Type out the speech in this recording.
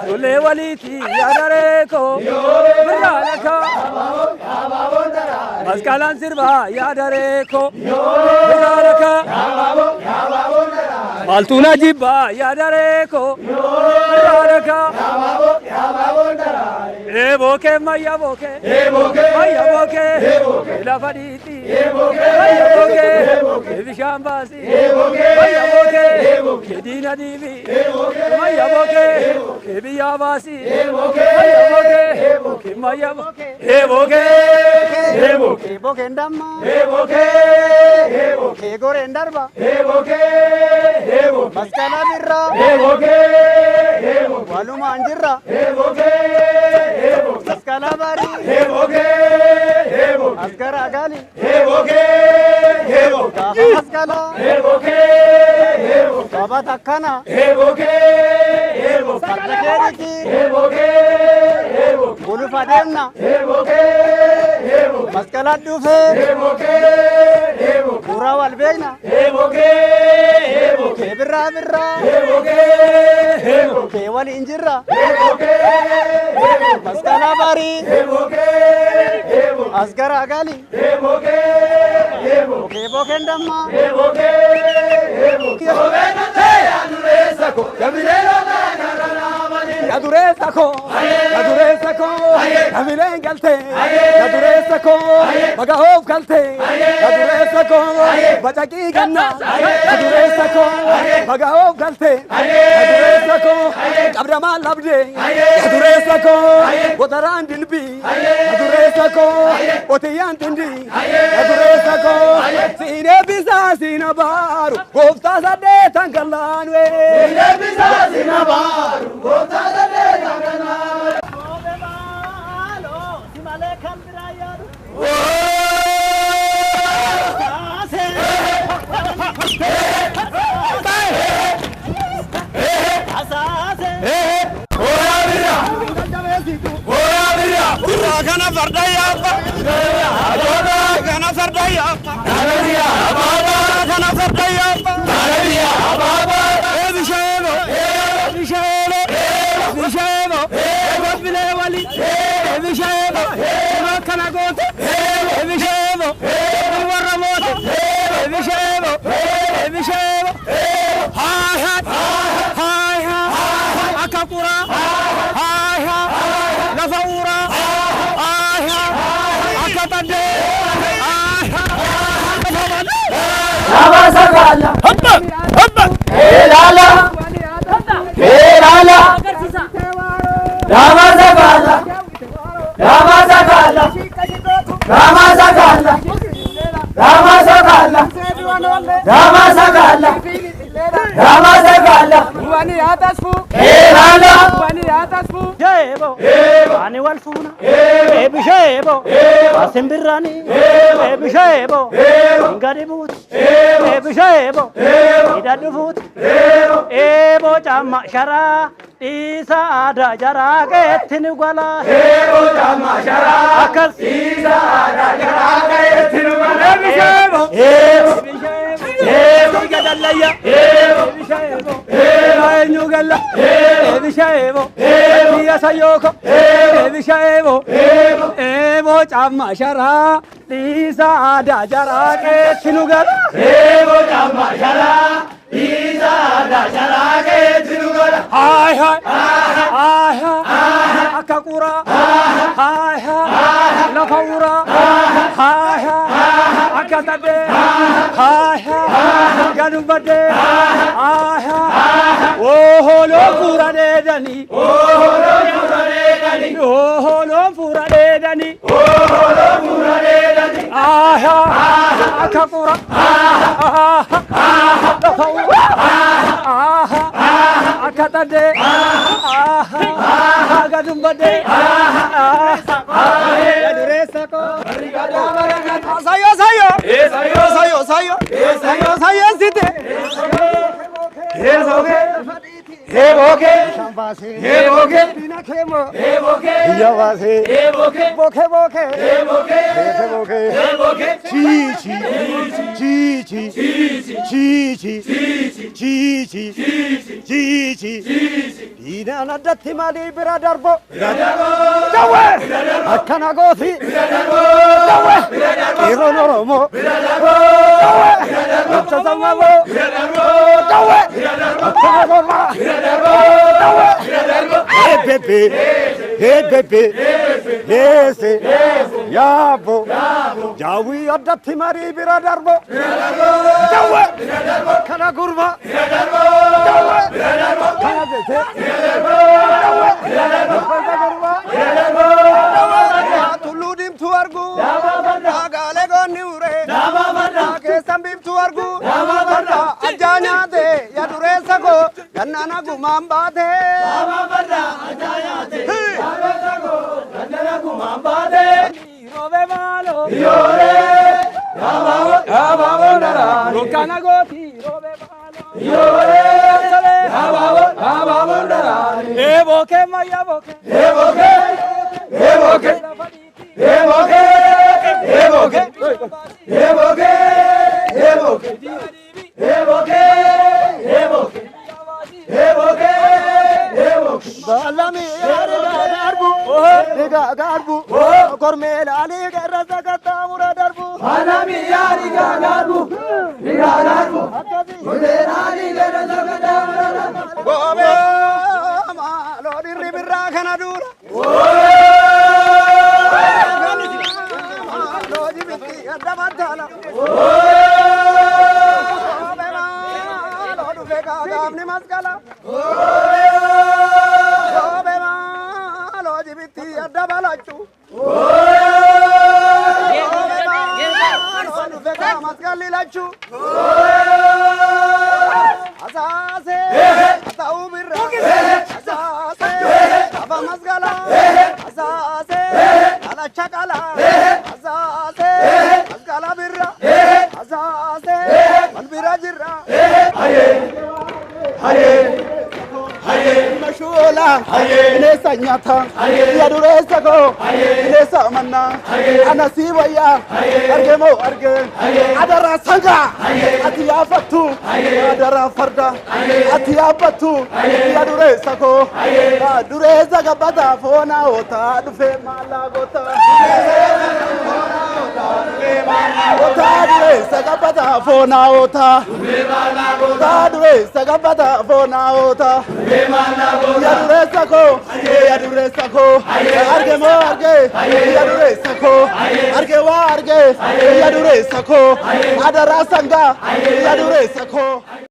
Sule waliti yadare ko biralaka Maskalan sirba yadare ko biralaka Maltuna jibba yadare ko biralaka Eboke maya boke maya boke la faditi maya boke vishambasi maya boke dina divi maya boke Biyavasi, Evoke, Maya, Evoke, Evoke Ndama, Evoke, Gorendarba, Evoke, Maskala Birra, Evoke, Waluma Anjira, Evoke, Maskala Bari, Evoke, Asgar Agali, Evoke, Maskala, Evoke, Baba Takana, Evoke, Sakheriki, Evoke, Bulu Fademna, Evoke, Maskala Dufe, Evoke, Pura Walbegna, Evoke, Birra Birra, Evoke, Wal Injira, Evoke, Maskala Bari, Evoke, Asgar Agali, Evoke, Evoke Ndama, Evoke, Yaduresako, Yamilen Galte, Yaduresako, Magahov Galte, Yaduresako, Bataki Ganna, Yaduresako, Magahov Galte, Yaduresako, Abraman Labde, Yaduresako, Botaran Dilbi, Yaduresako, Otiyan Dindi, Yaduresako, Sine Bisa Sinabaru, Gofta Sade Tangalanwe, Sine Bisa Sinabaru, Gofta Sade Tangalanwe. Gana Fardaya, Gana Fardaya, Gana Fardaya, Vishalo, Vishalo, Vishalo, Vilewali, Vishalo, Kanagot, Vishalo, Varamot, Vishalo, Vishalo, Hi Akapura, Hi Lafaura. Ramasakala, Kerala, Kerala, Ramasakala, Ramasakala, Ramasakala, Ramasakala, Ramasakala, Ramasakala, Wani Atasfu, Kerala, Wani Atasfu, Jebo, Ani Walfuna, Ebishebo, Asimbirani, Ebishebo, Ingadibut, Ebishebo, Idadufut, Ebo Chama Shara, Isa Ada Jara, Tinugala, Ebo Chama Shara, Isa Ada Jara, Tinugala, Ebo, Ebo Gadalaya, Ebo, Nyugala, Ebo, Sayoko, Ebo Chama Shara, Lisa Ada Jara, Tinugala, Ebo Chama Shara, Lisa Ada Jara, Tinugala, Hi, Akakura, Hi, Lafaura, Hi, Akatade, Hi, Ganubade, Hi, Oh, Lopura de Dani, Oh, Lopura de Dani, Oh, Lopura de Dani, Oh, Lopura de Dani, Akakura, Lafaura, Akatade, Ganubade, Yaduresako, Sayo, Site, Evoke, Shambase, Evoke, Pina Kemo, Evoke, Yavase, Evoke, Boke Boke, Evoke, Boke, Evoke, Chichi, Chichi, Chichi, Chichi, Chichi, Diinaan addatti maalii bira darbo dawe akkana gooti dawe dhiiroon Oromoo dawe gocha sammaboo dawe akkana gorra dawe bebe heese yaabo jaawii addatti maalii bira darbo dawe akkana gurba dawe akkana jete Tullu dimtu argu agale gonni ure kesan bimtu argu ajanyate ya duresa ko gannana gumambate robe malo yore ya babo nara rokana goti robe malo yore Evoke maya boke evoke evoke evoke evoke evoke evoke evoke evoke evoke evoke balami yar garbu kormela ali garza kata mura darbu balami yar garbu mudera ali garza kata mura darbu gobe Lodi ribirra kana dura Lodi bitti adda matala Lodu feka gamni maskala Lodi bitti adda balachu Lodu feka maskali lachu Asase Atau birra Asase Aba masgala Asase Ala chakala Asase Masgala birra Asase Malbira jirra Haye Mashola Nesa nyata Yaduresa ko Nesa manna Anasibaya Argemo arge Adara sanga Atiya fatu Adara farda Atiya fatu Yaduresa ko Yaduresa gabata fona ota Dufe malagota Ota duresa gabata fona ota Duresa gabata fona ota Yaduresa ko Argemo arge Yaduresa ko Arge wa arge Yaduresa ko Adara sanga Yaduresa ko